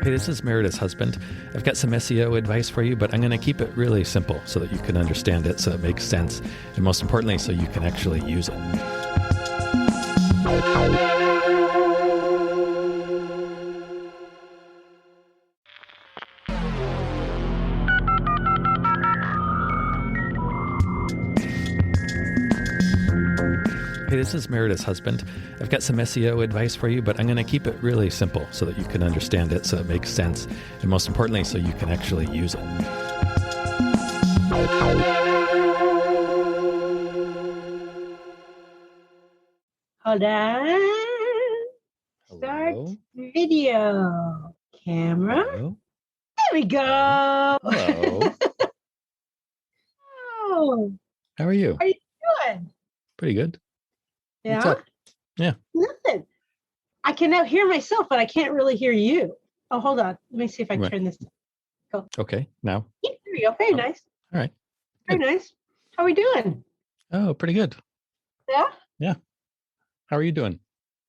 Hey, this is Meredith's husband. I've got some SEO advice for you, but I'm going to keep it really simple so that you can understand it, so it makes sense, and most importantly, so you can actually use it. Hey, this is Meredith's husband. I've got some SEO advice for you, but I'm going to keep it really simple so that you can understand it, so it makes sense, and most importantly, so you can actually use it. Hold on. Start Hello? video. Camera. Hello? There we go. Hello. Oh, How are you? how are you doing? Pretty good. Yeah. What's up? Yeah. Nothing. I can now hear myself, but I can't really hear you. Oh, hold on. Let me see if I Right. turn this. Okay. Now? Yeah, there we go. Very Oh. nice. All right. Very nice. How are we doing? Oh, pretty good. Yeah. How are you doing?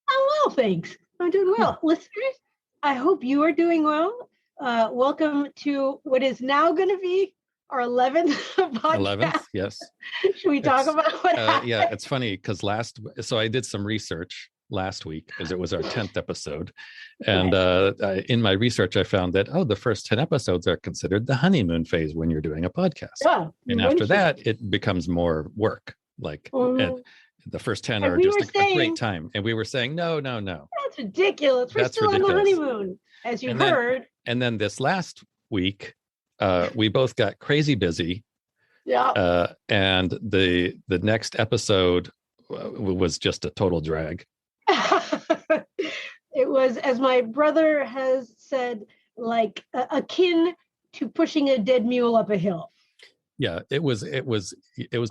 I'm well, thanks. I'm doing well. Listeners, I hope you are doing well. Welcome to what is now going to be our 11th podcast. 11th? Yes. Should we talk It's, about what happened? Yeah, it's funny because so I did some research last week because it was our 10th episode. And in my research, I found that, the first 10 episodes are considered the honeymoon phase when you're doing a podcast. Yeah, And after that, it becomes more work. And the first 10 And are we just were a saying- great time. And we were saying, no. that's ridiculous. We're That's still ridiculous. on the honeymoon, as you And then- heard. And then this last week, we both got crazy busy. Yeah. And the next episode was just a total drag. It was, as my brother has said, like akin to pushing a dead mule up a hill. Yeah, it was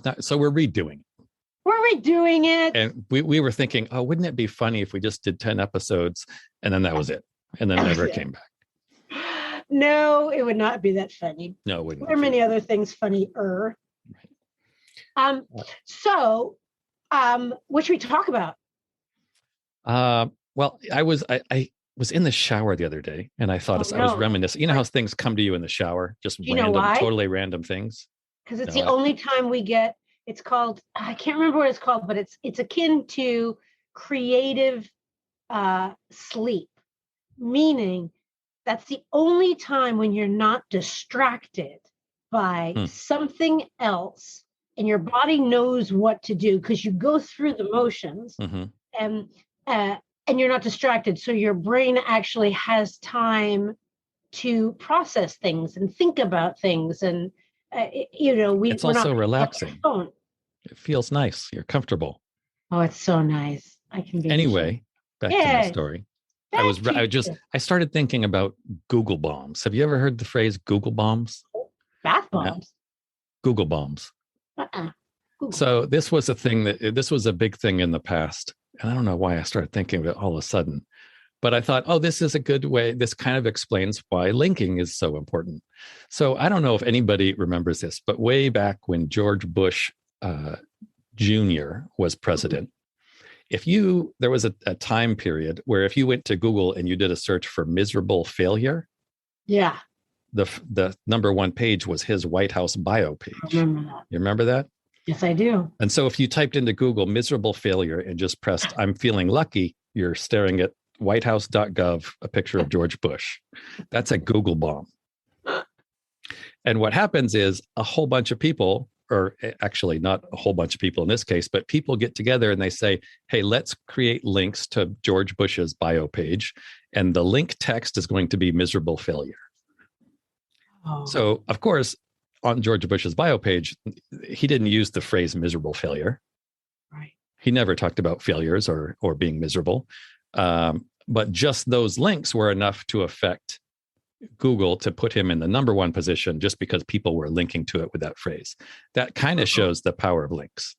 not. So we're redoing it. We're redoing it. And we were thinking, wouldn't it be funny if we just did 10 episodes and then that was it, and then never came back. No, it would not be that funny. No, it wouldn't. There are many other things funnier. Right. So, what should we talk about? Well, I was in the shower the other day, and I thought I was reminiscing. You know how things come to you in the shower, just totally random things. Because it's the only time we get. It's called. I can't remember what it's called, but it's akin to creative sleep, meaning that's the only time when you're not distracted by something else, and your body knows what to do because you go through the motions, and you're not distracted. So your brain actually has time to process things and think about things. And, it's also relaxing. It feels nice. You're comfortable. Oh, it's so nice. I can be. Anyway, back to my story. I started thinking about Google bombs. Have you ever heard the phrase Google bombs? Bath bombs. Google bombs. Google. So this was a big thing in the past. And I don't know why I started thinking of it all of a sudden, but I thought, this is a good way. This kind of explains why linking is so important. So I don't know if anybody remembers this, but way back when George Bush Jr. was president, there was a time period where if you went to Google and you did a search for miserable failure, the number one page was his White House bio page. I remember that. You remember that? Yes, I do. And so if you typed into Google miserable failure and just pressed, I'm feeling lucky, you're staring at whitehouse.gov, a picture of George Bush. That's a Google bomb. And what happens is a whole bunch of people, or actually not a whole bunch of people in this case, but people get together and they say, hey, let's create links to George Bush's bio page. And the link text is going to be miserable failure. So, of course, on George Bush's bio page, he didn't use the phrase miserable failure. Right. He never talked about failures or being miserable. But just those links were enough to affect Google to put him in the number one position just because people were linking to it with that phrase. That kind of shows the power of links.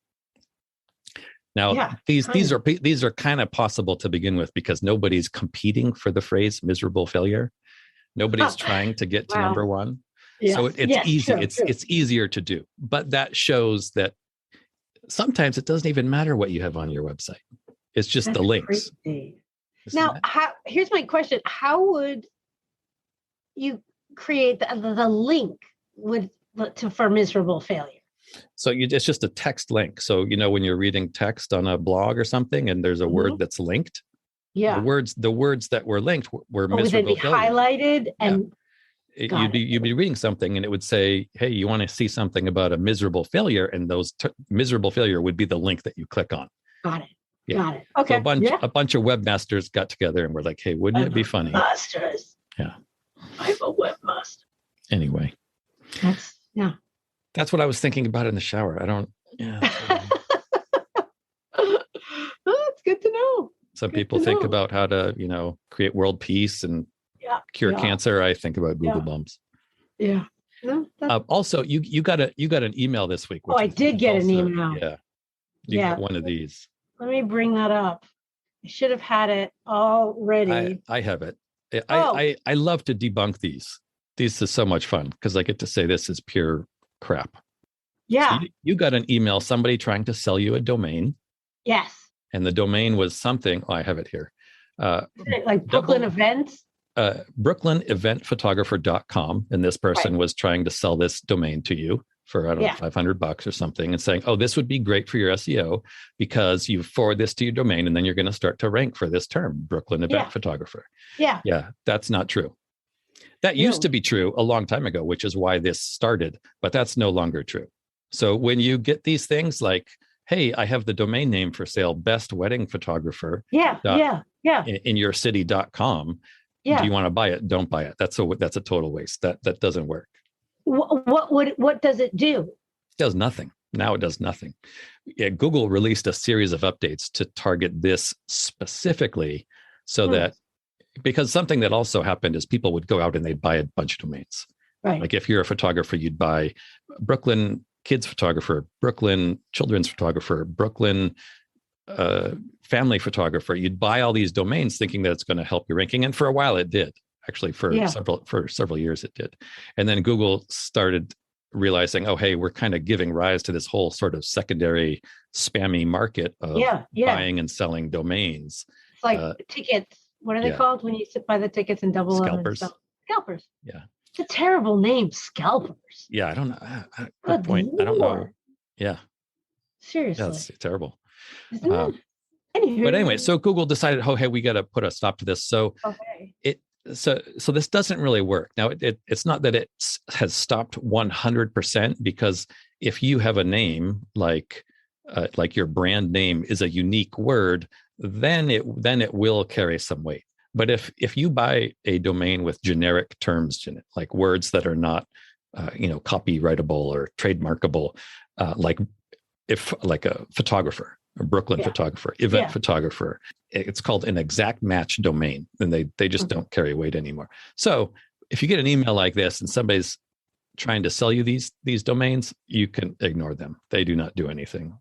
Now, these are kind of possible to begin with because nobody's competing for the phrase miserable failure. Nobody's trying to get to number one. Yeah. So it's easy. True. It's easier to do. But that shows that sometimes it doesn't even matter what you have on your website. It's just the links. Now, here's my question. How would you create the link for miserable failure? So it's just a text link. So, when you're reading text on a blog or something and there's a word that's linked, yeah, the words that were linked were would they miserable be failure. highlighted? And You'd be reading something and it would say, hey, you want to see something about a miserable failure, and those miserable failure would be the link that you click on. Got it. Yeah. Got it. Okay. So a bunch of webmasters got together and were like, hey, wouldn't it be funny? Masters. Yeah. I'm a webmaster. Anyway. That's what I was thinking about in the shower. That's good to know. Some people think about how to, create world peace and cure cancer. I think about Google bumps. Yeah. No, also, you got an email this week. I did get an email. Yeah. You got one of these. Let me bring that up. I should have had it already. I have it. I love to debunk these. These are so much fun because I get to say this is pure crap. Yeah. So you got an email, somebody trying to sell you a domain. Yes. And the domain was something. I have it here. Like Brooklyn Events? BrooklynEventPhotographer.com. And this person was trying to sell this domain to you for, I don't know, $500 or something, and saying, oh, this would be great for your SEO because you forward this to your domain and then you're going to start to rank for this term, Brooklyn Event Photographer. Yeah. Yeah. That's not true. That used to be true a long time ago, which is why this started, but that's no longer true. So when you get these things like, hey, I have the domain name for sale, best wedding photographer. In your city.com. Yeah. Do you want to buy it? Don't buy it. That's a total waste. That doesn't work. What does it do? It does nothing. Now it does nothing. Yeah, Google released a series of updates to target this specifically so that, because something that also happened is people would go out and they'd buy a bunch of domains. Right. Like if you're a photographer, you'd buy Brooklyn Kids Photographer, Brooklyn Children's Photographer, Brooklyn Family Photographer. You'd buy all these domains thinking that it's going to help your ranking. And for a while it did. Actually, for several years it did. And then Google started realizing, oh, hey, we're kind of giving rise to this whole sort of secondary spammy market of buying and selling domains. It's like tickets. What are they called when you buy the tickets and double scalpers? Scalpers. Yeah. It's a terrible name, scalpers. Yeah, I don't know. Good point. I don't know. Yeah. Seriously. Yeah, that's terrible. Isn't it? But anyway, so Google decided, oh, hey, we got to put a stop to this. So So this doesn't really work. Now, it's not that it has stopped 100%, because if you have a name like your brand name is a unique word, then it will carry some weight. But if you buy a domain with generic terms in it, like words that are not copyrightable or trademarkable, like a photographer, a Brooklyn photographer, event photographer, it's called an exact match domain, and they just don't carry weight anymore. So if you get an email like this and somebody's trying to sell you these domains, you can ignore them. They do not do anything.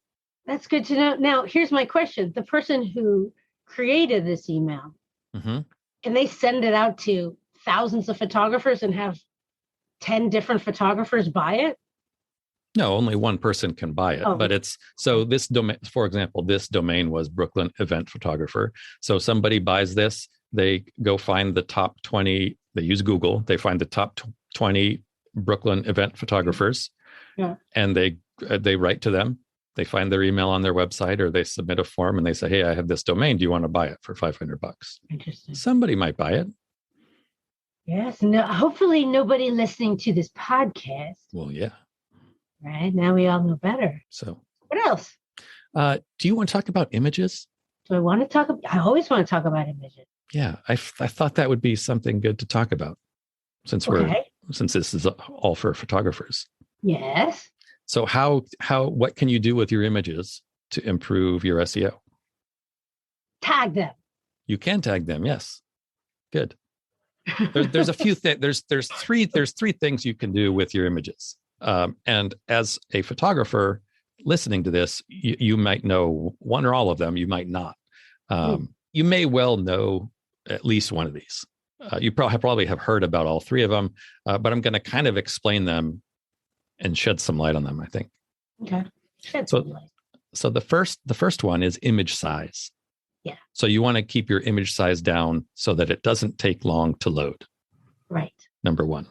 That's good to know. Now, here's my question. The person who created this email, and they send it out to thousands of photographers and have 10 different photographers buy it? No, only one person can buy it. But it's so this domain, for example, this domain was Brooklyn Event Photographer. So somebody buys this, they go find the top 20, they use Google, they find the top 20 Brooklyn event photographers, and they write to them. They find their email on their website, or they submit a form and they say, hey, I have this domain. Do you want to buy it for $500? Interesting. Somebody might buy it. Yes. No, hopefully nobody listening to this podcast. Well, yeah. Right. Now we all know better. So what else? Do you want to talk about images? Do I want to talk? I always want to talk about images. Yeah. I thought that would be something good to talk about since this is all for photographers. Yes. So what can you do with your images to improve your SEO? Tag them. You can tag them. Yes. Good. There's a few things. There's three things you can do with your images. And as a photographer listening to this, you might know one or all of them. You might not. You may well know at least one of these. You probably have heard about all three of them, but I'm going to kind of explain them and shed some light on them, I think. Okay. So the first one is image size. Yeah. So you want to keep your image size down so that it doesn't take long to load. Right. number one.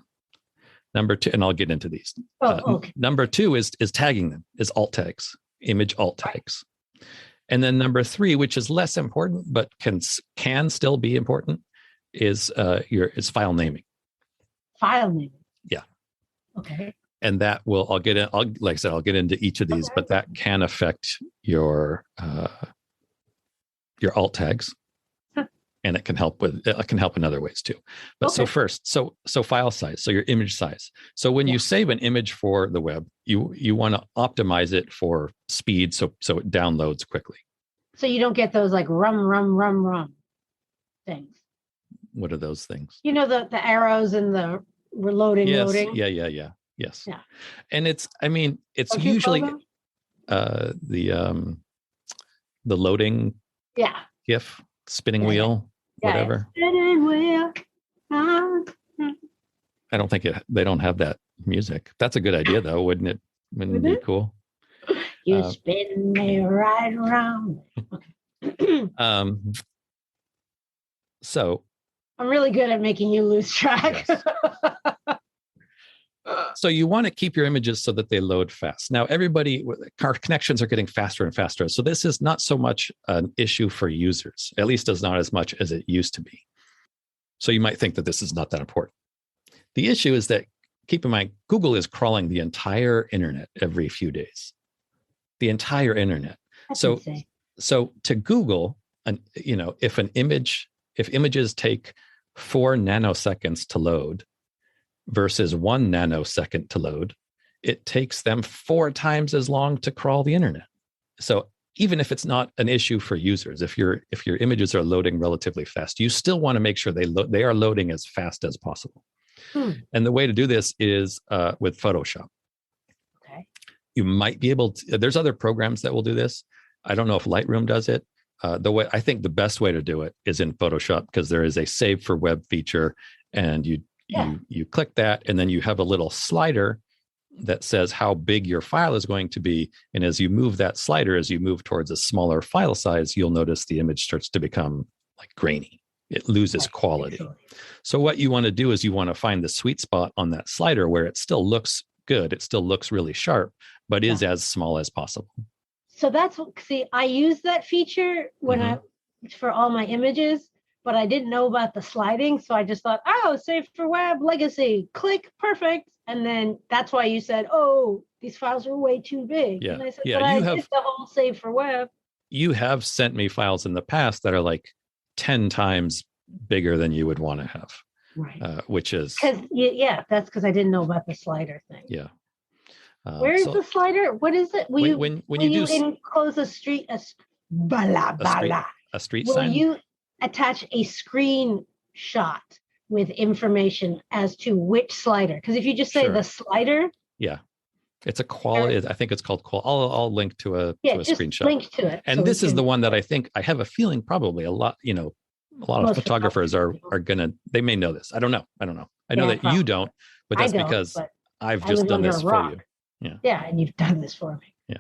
Number two, and I'll get into these. Okay. Number two is tagging them, is alt tags, image alt tags. And then number three, which is less important but can still be important, is file naming. File naming. Yeah. Okay. And that will, like I said, I'll get into each of these, but that can affect your alt tags. And it can help in other ways too. But so first, so file size, so your image size. So when you save an image for the web, you want to optimize it for speed, so it downloads quickly. So you don't get those like rum things. What are those things? You know, the arrows and the loading. Yeah. Yes. Yeah. And it's usually the loading GIF, spinning wheel. Whatever. I don't think they don't have that music. That's a good idea though, wouldn't it? Wouldn't it be cool? You spin me right around. Okay. So I'm really good at making you lose track. Yes. So you want to keep your images so that they load fast. Now, our connections are getting faster and faster. So this is not so much an issue for users, at least not as much as it used to be. So you might think that this is not that important. The issue is that, keep in mind, Google is crawling the entire internet every few days. The entire internet. So to Google, if images take 4 nanoseconds to load, versus 1 nanosecond to load, it takes them 4 times as long to crawl the internet. So even if it's not an issue for users, if your images are loading relatively fast, you still want to make sure they are loading as fast as possible. And the way to do this is with Photoshop. Okay. You might be able to, there's other programs that will do this. I don't know if Lightroom does it. I think the best way to do it is in Photoshop, because there is a save for web feature, and you click that, and then you have a little slider that says how big your file is going to be. And as you move that slider, as you move towards a smaller file size, you'll notice the image starts to become like grainy. It loses quality. So what you want to do is you want to find the sweet spot on that slider where it still looks good. It still looks really sharp, but is as small as possible. So I use that feature for all my images, but I didn't know about the sliding. So I just thought, save for web, legacy, click, perfect. And then that's why you said, these files are way too big. Yeah. And I said, did the whole save for web. You have sent me files in the past that are like 10 times bigger than you would want to have. Right. Which is... that's because I didn't know about the slider thing. Yeah. Where is the slider? What is it? When you enclose a street street will sign? You attach a screenshot with information as to which slider? Because if you just say the slider, it's a quality. I think it's called quality. I'll link to a screenshot. Link to it. And this is the one that I have a feeling probably a lot of photographers are gonna. They may know this. I don't know. I know that you don't, but that's because I've just done this for you. Yeah, and you've done this for me. Yeah.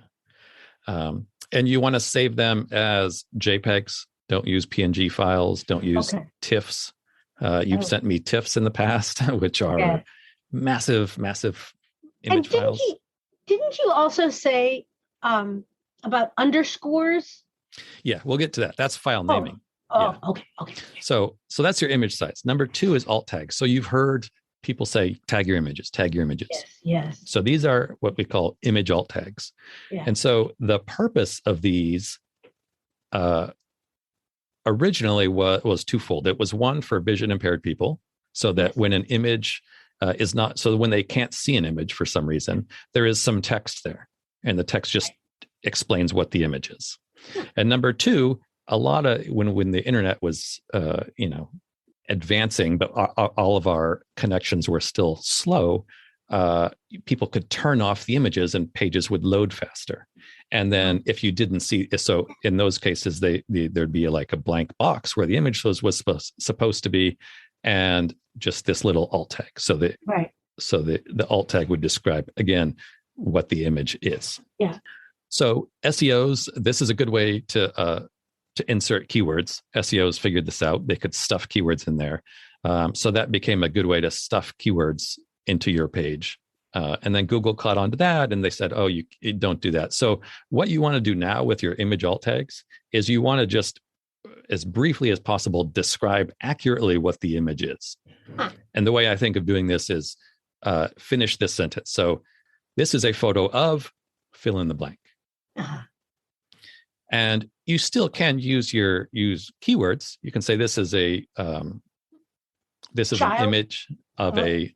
And you want to save them as JPEGs. Don't use PNG files. Don't use TIFFs. You've sent me TIFFs in the past, which are massive image files. Didn't you also say about underscores? Yeah, we'll get to that. That's file naming. Okay. So that's your image size. Number 2 is alt tags. So you've heard people say, tag your images. Yes. So these are what we call image alt tags. Yeah. And so the purpose of these originally was twofold. It was one for vision impaired people, so that when an image when they can't see an image for some reason, there is some text there, and the text just explains what the image is. And number 2, a lot of when the internet was advancing, but all of our connections were still slow, people could turn off the images and pages would load faster. And then if you didn't see, so in those cases, there'd be like a blank box where the image was supposed to be, and just this little alt tag. So the alt tag would describe, again, what the image is. Yeah. So SEOs, this is a good way to insert keywords. SEOs figured this out. They could stuff keywords in there. So that became a good way to stuff keywords into your page. And then Google caught on to that, and they said, oh, you don't do that. So what you want to do now with your image alt tags is you want to just, as briefly as possible, describe accurately what the image is. And the way I think of doing this is finish this sentence. So this is a photo of fill in the blank. And you still can use keywords. You can say this is an image of a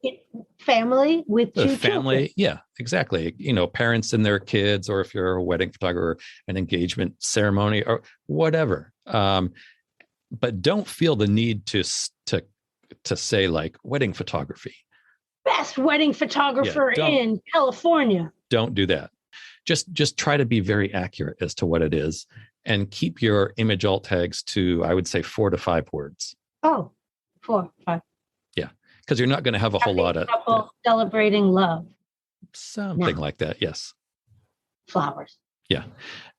family with two family. children. Yeah, exactly. Parents and their kids, or if you're a wedding photographer, an engagement ceremony or whatever. But don't feel the need to say like wedding photography. Best wedding photographer in California. Don't do that. Just try to be very accurate as to what it is, and keep your image alt tags to, I would say, 4 to 5 words. Oh, 4, 5. Yeah, because you're not going to have a whole lot of couple celebrating love. Something like that. Yes. Flowers. Yeah.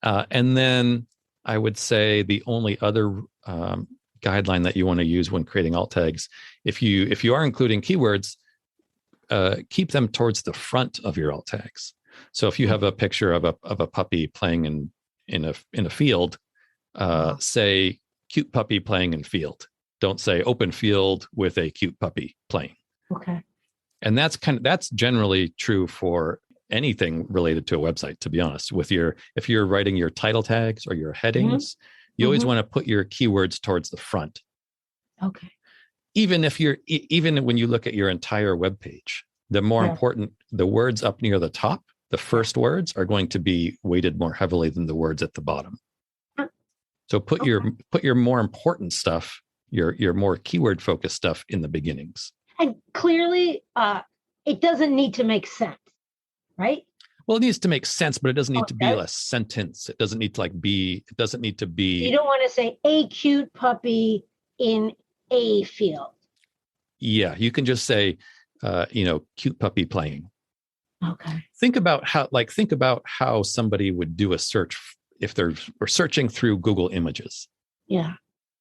And then I would say the only other guideline that you want to use when creating alt tags, if you are including keywords, keep them towards the front of your alt tags. So if you have a picture of a puppy playing in a field, say cute puppy playing in field. Don't say open field with a cute puppy playing. Okay. And that's generally true for anything related to a website, to be honest. If you're writing your title tags or your headings, you always want to put your keywords towards the front. Okay. Even when you look at your entire web page, the more important, the words up near the top, the first words are going to be weighted more heavily than the words at the bottom. So put your more important stuff, your more keyword focused stuff in the beginnings. And clearly, it doesn't need to make sense, right? Well, it needs to make sense, but it doesn't need to be a sentence. It doesn't need to it doesn't need to be. You don't want to say a cute puppy in a field. Yeah, you can just say, cute puppy playing. Okay. Think about how somebody would do a search if they're searching through Google Images. Yeah.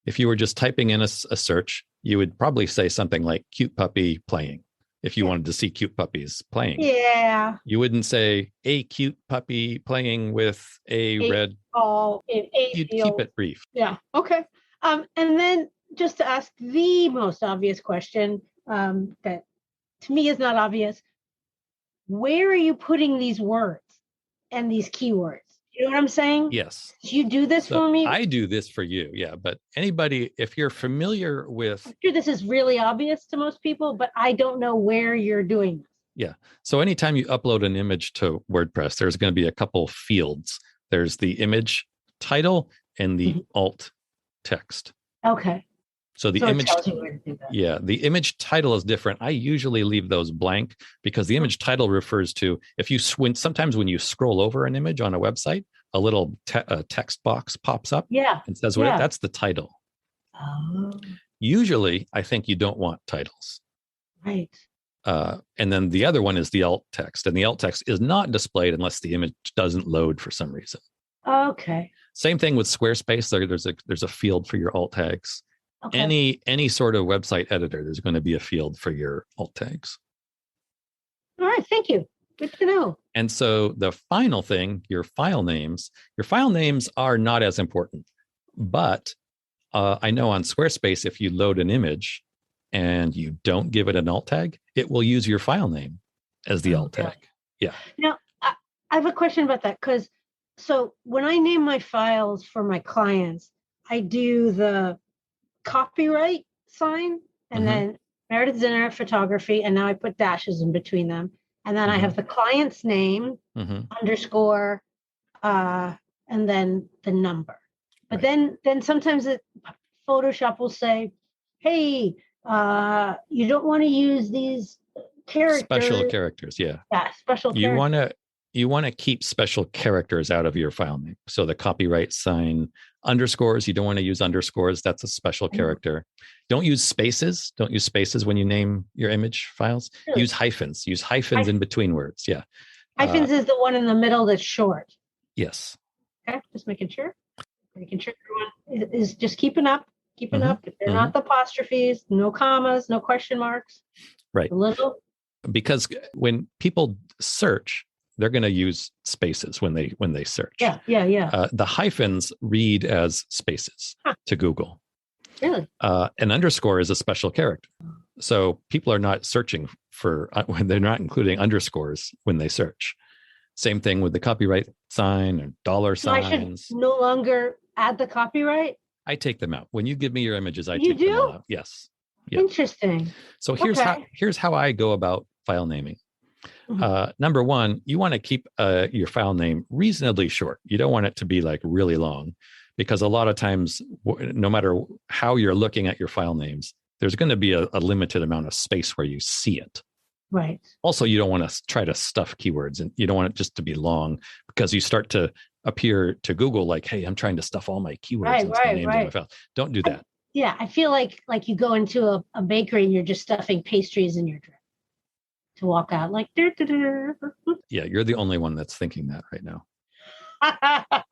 If you were just typing in a search, you would probably say something like cute puppy playing. If you wanted to see cute puppies playing. Yeah. You wouldn't say a cute puppy playing with a red ball in a You'd field. keep it brief. Yeah. Okay. And then just to ask the most obvious question that to me is not obvious. Where are you putting these words and these keywords? You know what I'm saying? Yes. You do this for me? I do this for you. Yeah. But anybody, if you're familiar with. I'm sure this is really obvious to most people, but I don't know where you're doing this. Yeah. So anytime you upload an image to WordPress, there's going to be a couple fields. There's the image title and the alt text. Okay. So the image, the image title is different. I usually leave those blank because the image title refers to sometimes when you scroll over an image on a website, a little text box pops up and says, that's the title. Oh. Usually, I think you don't want titles. Right. And then the other one is the alt text, and the alt text is not displayed unless the image doesn't load for some reason. Okay. Same thing with Squarespace. There's a field for your alt tags. Okay. Any sort of website editor, there's going to be a field for your alt tags. All right, thank you. Good to know. And so the final thing, your file names are not as important. But I know on Squarespace, if you load an image and you don't give it an alt tag, it will use your file name as the alt tag. Yeah. Now, I have a question about that so when I name my files for my clients, I do the copyright sign and then Meredith's Dinner Photography, and now I put dashes in between them, and then I have the client's name underscore and then the number. But then sometimes Photoshop will say, hey, you don't want to use these characters. Special characters. Yeah, special characters. You want to keep special characters out of your file name. So the copyright sign, underscores, you don't want to use underscores. That's a special character. Don't use spaces. Don't use spaces when you name your image files. Really? Use hyphens. Use hyphens in between words. Yeah. Hyphens is the one in the middle that's short. Yes. Okay. Just making sure. Making sure everyone is just keeping up. keeping up. If they're not the apostrophes, no commas, no question marks. Right. A little. Because when people search, they're going to use spaces when they search. Yeah. The hyphens read as spaces to Google. Really? An underscore is a special character. So people are not searching for, when they're not including underscores when they search. Same thing with the copyright sign or dollar signs. I should no longer add the copyright? I take them out. When you give me your images, I take them all out. Yes. Yeah. Interesting. So here's how I go about file naming. Number one, you want to keep your file name reasonably short. You don't want it to be like really long, because a lot of times, no matter how you're looking at your file names, there's going to be a limited amount of space where you see it. Right. Also, you don't want to try to stuff keywords, and you don't want it just to be long, because you start to appear to Google like, hey, I'm trying to stuff all my keywords and names in my file. Don't do that. I feel like you go into a bakery and you're just stuffing pastries in your drip to walk out like. Yeah, you're the only one that's thinking that right now. I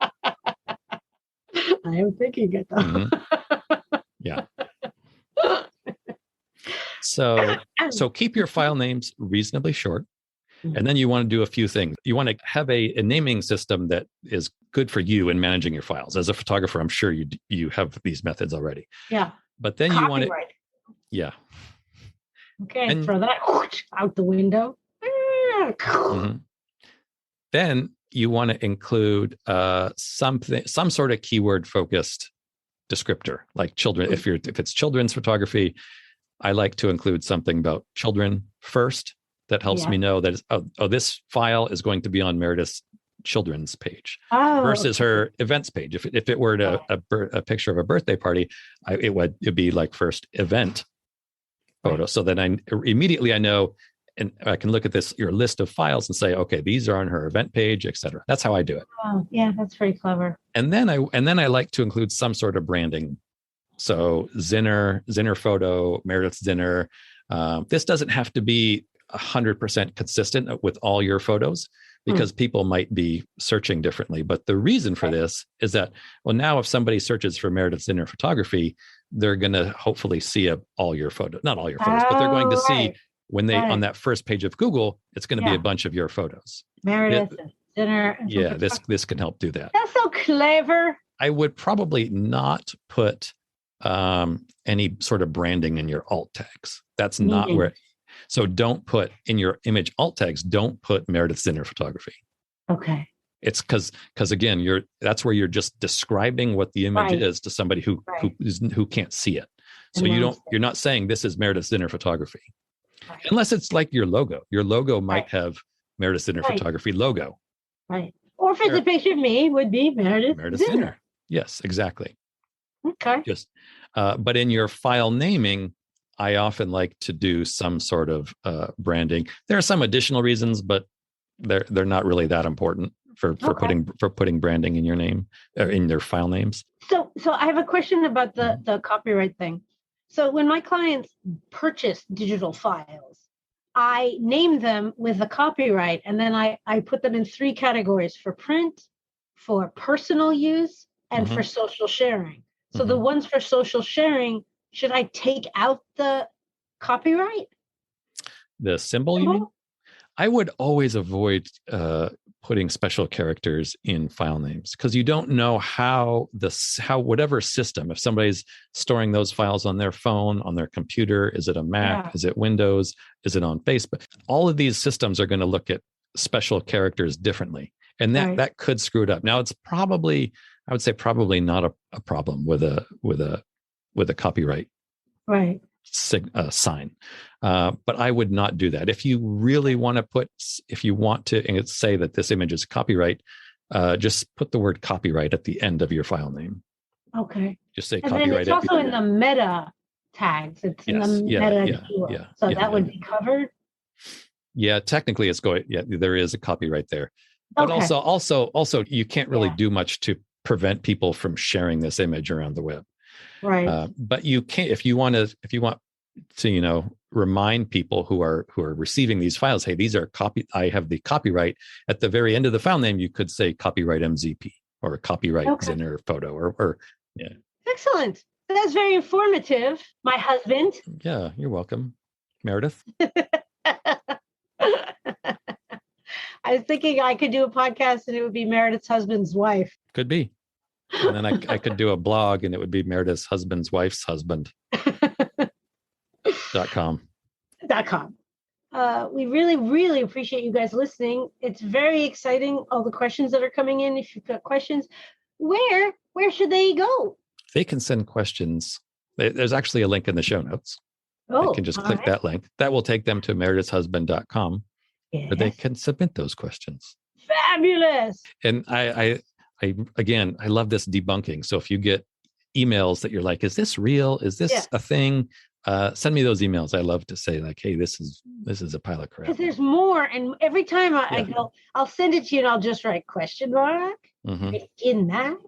am thinking it though. Yeah. So keep your file names reasonably short. And then you want to do a few things. You want to have a naming system that is good for you in managing your files. As a photographer, I'm sure you have these methods already. Yeah. But then you want to. Yeah. Okay. And throw that out the window. Then you want to include some sort of keyword focused descriptor, like children. If it's children's photography, I like to include something about children first. That helps me know that this file is going to be on Meredith's children's page versus her events page. If it were a picture of a birthday party, it would be like first event photo. Right. So then I immediately know, and I can look at your list of files and say, okay, these are on her event page, etc. That's how I do it. Oh, yeah, that's very clever. And then I like to include some sort of branding. So Zinner photo, Meredith's Zinner. This doesn't have to be 100% consistent with all your photos, because people might be searching differently. But the reason for this is that, well, now if somebody searches for Meredith's Zinner photography, they're going to hopefully see all your photos, not all your photos, but they're going to see when they on that first page of Google, it's going to be a bunch of your photos. Meredith Zinner. Yeah, this can help do that. That's so clever. I would probably not put any sort of branding in your alt tags. That's not where. So don't put in your image alt tags, don't put Meredith Zinner photography. Okay. It's because again, that's where you're just describing what the image is to somebody who can't see it. So you're not saying this is Meredith Zinner photography. Right. Unless it's like your logo. Your logo might have Meredith Zinner photography logo. Right. Or if it's a picture of me, would be Meredith Zinner. Yes, exactly. Okay. But in your file naming, I often like to do some sort of branding. There are some additional reasons, but they're not really that important for putting branding in your name or in their file names. So I have a question about the copyright thing. So when my clients purchase digital files, I name them with the copyright, and then I put them in 3 categories: for print, for personal use, and for social sharing. So the ones for social sharing, should I take out the copyright? The symbol, you mean? I would always avoid putting special characters in file names, because you don't know how whatever system, if somebody's storing those files on their phone, on their computer, is it a Mac, is it Windows, is it on Facebook? All of these systems are going to look at special characters differently, and that could screw it up. Now, it's probably not a problem with a copyright sign. But I would not do that. If you really want to say that this image is copyright, just put the word copyright at the end of your file name. Okay. Just say and copyright. Then it's also in the meta tags. It's in the meta keyword. So that would be covered. Yeah, technically there is a copyright there. But also you can't really do much to prevent people from sharing this image around the web. Right. But you can't, if you want to, remind people who are receiving these files, hey, these are I have the copyright at the very end of the file name. You could say copyright MZP or copyright Zinner photo or. Excellent. That's very informative, my husband. Yeah, you're welcome, Meredith. I was thinking I could do a podcast and it would be Meredith's husband's wife. Could be. And then I could do a blog and it would be Meredith's husband's wife's husband.com. We really, really appreciate you guys listening. It's very exciting, all the questions that are coming in. If you've got questions, where should they go? They can send questions. There's actually a link in the show notes. Oh, they can just click that link. That will take them to meredithshusband.com, where they can submit those questions. Fabulous. And I love this debunking. So if you get emails that you're like, is this real? Is this a thing? Send me those emails. I love to say like, hey, this is a pile of crap. Because there's more. And every time I go, I'll send it to you and I'll just write question mark in that.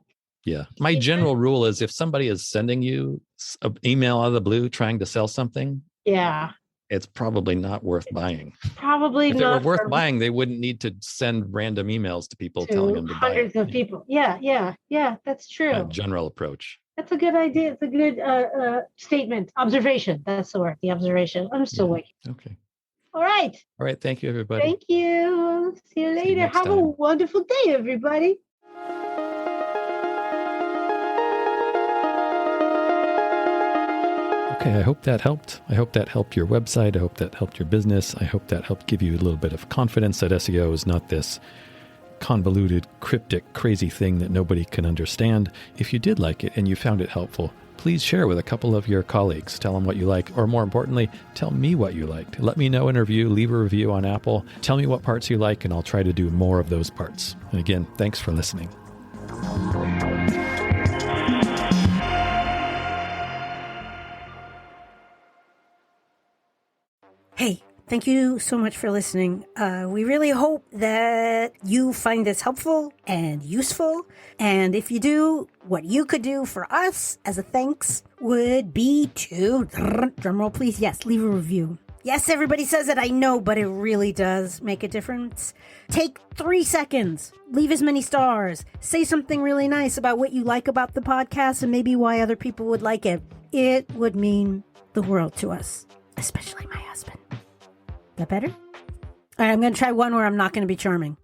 Yeah. My general rule is if somebody is sending you an email out of the blue trying to sell something, it's probably not worth buying. Probably if not. If it were worth buying, they wouldn't need to send random emails to people telling them to buy hundreds of people. Yeah, that's true. A general approach. That's a good idea. It's a good statement. Observation. That's the word. The observation. I'm still waking. Okay. All right. Thank you, everybody. Thank you. See you later. Have a wonderful day, everybody. Okay, I hope that helped. I hope that helped your website. I hope that helped your business. I hope that helped give you a little bit of confidence that SEO is not this convoluted, cryptic, crazy thing that nobody can understand. If you did like it and you found it helpful, please share with a couple of your colleagues. Tell them what you like, or more importantly, tell me what you liked. Let me know in a review. Leave a review on Apple. Tell me what parts you like, and I'll try to do more of those parts. And again, thanks for listening. Hey, thank you so much for listening. We really hope that you find this helpful and useful. And if you do, what you could do for us as a thanks would be to, drumroll please, yes, leave a review. Yes, everybody says it, I know, but it really does make a difference. Take 3 seconds, leave as many stars, say something really nice about what you like about the podcast and maybe why other people would like it. It would mean the world to us, especially my husband. That better? All right, I'm going to try one where I'm not going to be charming.